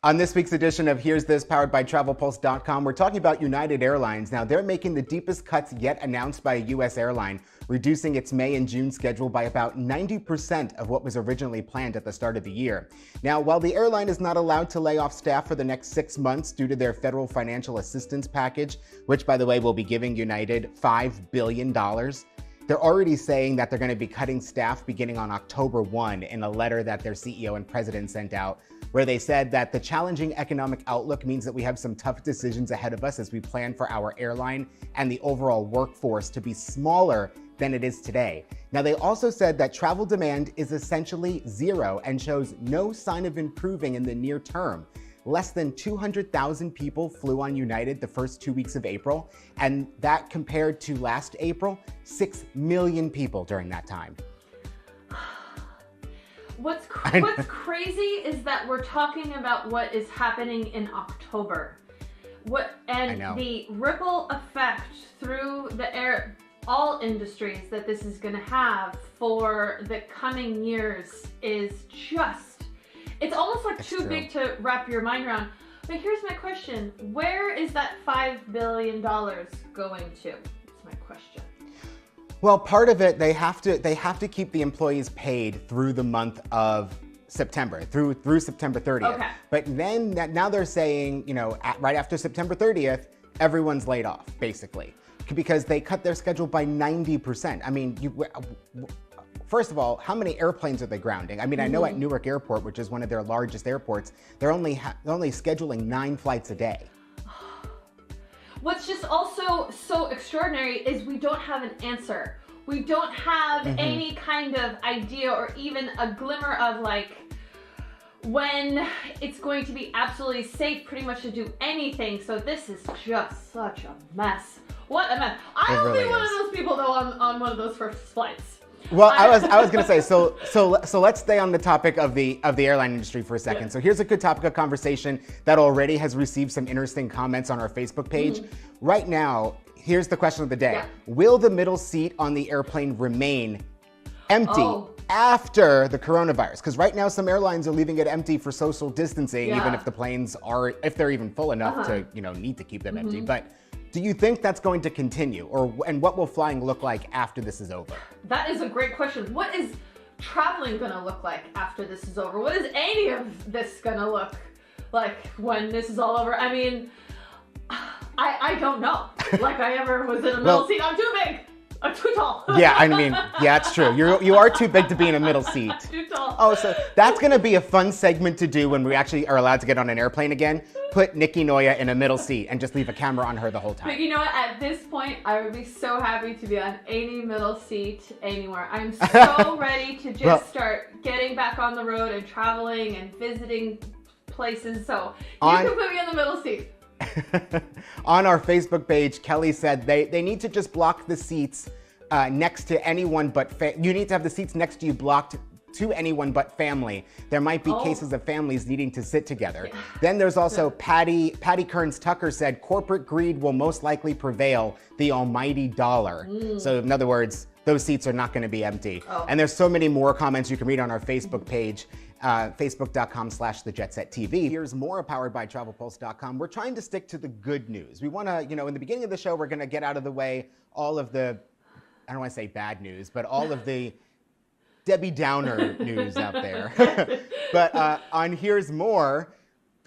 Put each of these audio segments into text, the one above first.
On this week's edition of Here's This, powered by TravelPulse.com, we're talking about United Airlines. Now, they're making the deepest cuts yet announced by a U.S. airline, reducing its May and June schedule by about 90% of what was originally planned at the start of the year. Now, while the airline is not allowed to lay off staff for the next 6 months due to their federal financial assistance package, which, by the way, will be giving United $5 billion, they're already saying that they're going to be cutting staff beginning on October 1 in a letter that their CEO and president sent out, where they said that the challenging economic outlook means that we have some tough decisions ahead of us as we plan for our airline and the overall workforce to be smaller than it is today. Now, they also said that travel demand is essentially zero and shows no sign of improving in the near term. Less than 200,000 people flew on United the first 2 weeks of April, and that compared to last April, 6 million people during that time. What's crazy is that we're talking about what is happening in October. The ripple effect through all industries that this is going to have for the coming years is just, it's almost like too big to wrap your mind around. But here's my question. Where is that $5 billion going to? That's my question. Well, part of it, they have to keep the employees paid through the month of September, through September 30th. Okay. But then now they're saying, right after September 30th, everyone's laid off, basically, because they cut their schedule by 90%. I mean, first of all, how many airplanes are they grounding? I mean, I know at Newark Airport, which is one of their largest airports, they're only scheduling 9 flights a day. What's just also so extraordinary is we don't have an answer. We don't have any kind of idea or even a glimmer of when it's going to be absolutely safe pretty much to do anything. So this is just such a mess. What a mess. I will be one of those people though on one of those first flights. Well, I was going to say, so let's stay on the topic of the airline industry for a second. Yeah. So here's a good topic of conversation that already has received some interesting comments on our Facebook page. Right now, here's the question of the day. Yeah. Will the middle seat on the airplane remain empty after the coronavirus? Because right now some airlines are leaving it empty for social distancing, even if the planes if they're even full enough to, need to keep them empty. But do you think that's going to continue, and what will flying look like after this is over? That is a great question. What is traveling going to look like after this is over? What is any of this going to look like when this is all over? I mean, I don't know. Like I ever was in a middle seat. I'm too big. I'm too tall. Yeah, I mean, yeah, it's true. You are too big to be in a middle seat. Too tall. Oh, so that's going to be a fun segment to do when we actually are allowed to get on an airplane again. Put Nikki Noya in a middle seat and just leave a camera on her the whole time. But you know what? At this point, I would be so happy to be on any middle seat anywhere. I'm so ready to just start getting back on the road and traveling and visiting places. So you can put me in the middle seat. On our Facebook page, Kelly said they need to just block the seats next to anyone but you need to have the seats next to you blocked to anyone but family. There might be cases of families needing to sit together. Yeah. Then there's also Patty Kearns Tucker said corporate greed will most likely prevail, the almighty dollar. So in other words, those seats are not going to be empty. And there's so many more comments you can read on our Facebook page. Facebook.com/TheJetSetTV. Here's more powered by TravelPulse.com. We're trying to stick to the good news. We want to, in the beginning of the show, we're going to get out of the way all of the, I don't want to say bad news, but all of the Debbie Downer news out there. But on Here's More,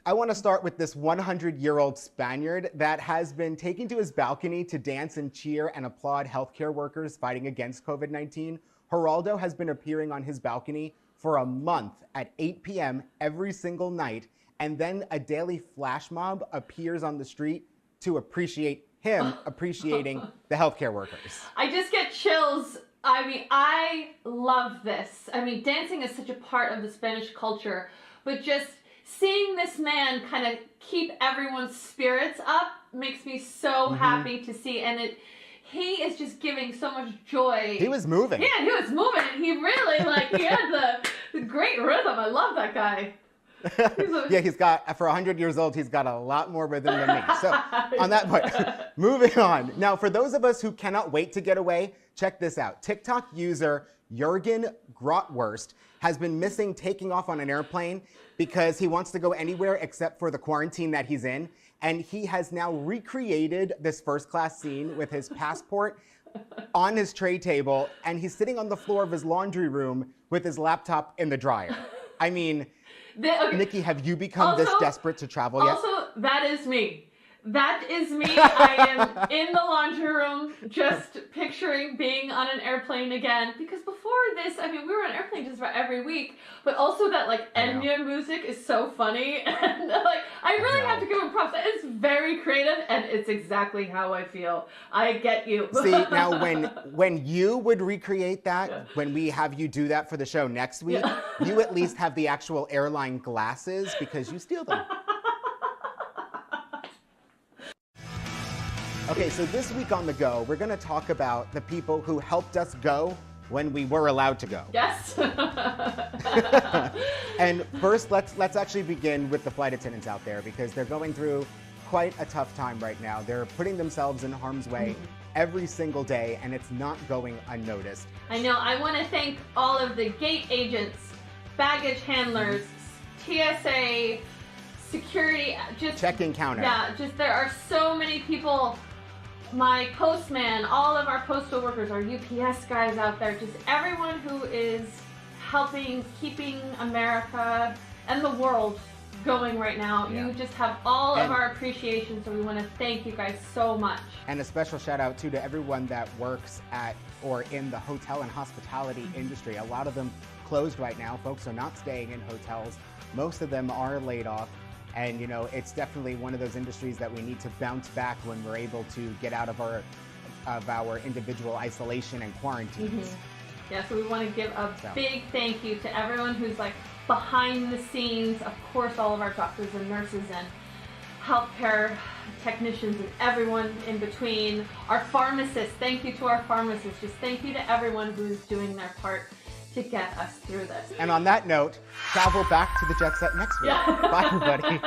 I want to start with this 100-year-old Spaniard that has been taken to his balcony to dance and cheer and applaud healthcare workers fighting against COVID-19. Geraldo has been appearing on his balcony for a month at 8 p.m. every single night, and then a daily flash mob appears on the street to appreciate him appreciating the healthcare workers. I just get chills. I mean, I love this. I mean, dancing is such a part of the Spanish culture, but just seeing this man kind of keep everyone's spirits up makes me so happy to see, and he is just giving so much joy. He was moving. Yeah, he was moving. He really, he had the great rhythm. I love that guy. Yeah, he's got, for 100 years old, he's got a lot more rhythm than me. So on that point, moving on. Now, for those of us who cannot wait to get away, check this out. TikTok user Jurgen Grotworst, has been missing taking off on an airplane because he wants to go anywhere except for the quarantine that he's in. And he has now recreated this first class scene with his passport on his tray table, and he's sitting on the floor of his laundry room with his laptop in the dryer. I mean, Nikki, have you become this desperate to travel yet? Also, that is me. That is me. I am in the laundry room, just picturing being on an airplane again. Because before this, I mean, we were on an airplane just about every week. But also that, like, Enya music is so funny. And, like, I really have to give him props. It's very creative, and it's exactly how I feel. I get you. See, now when you would recreate that, when we have you do that for the show next week, you at least have the actual airline glasses because you steal them. Okay, so this week on The Go, we're going to talk about the people who helped us go when we were allowed to go. Yes. And first, let's actually begin with the flight attendants out there because they're going through quite a tough time right now. They're putting themselves in harm's way every single day, and it's not going unnoticed. I know. I want to thank all of the gate agents, baggage handlers, TSA, security, just check-in counter. Yeah, just there are so many people. My postman, all of our postal workers, our UPS guys out there, just everyone who is helping, keeping America and the world going right now. Yeah. You just have all of our appreciation, so we want to thank you guys so much. And a special shout out too to everyone that works at or in the hotel and hospitality industry. A lot of them closed right now. Folks are not staying in hotels. Most of them are laid off. And, you know, it's definitely one of those industries that we need to bounce back when we're able to get out of our individual isolation and quarantines. Yeah, so we want to give a big thank you to everyone who's like behind the scenes. Of course, all of our doctors and nurses and healthcare technicians and everyone in between. Our pharmacists, thank you to our pharmacists. Just thank you to everyone who's doing their part to get us through this. And on that note, travel back to the jet set next week. Bye, everybody.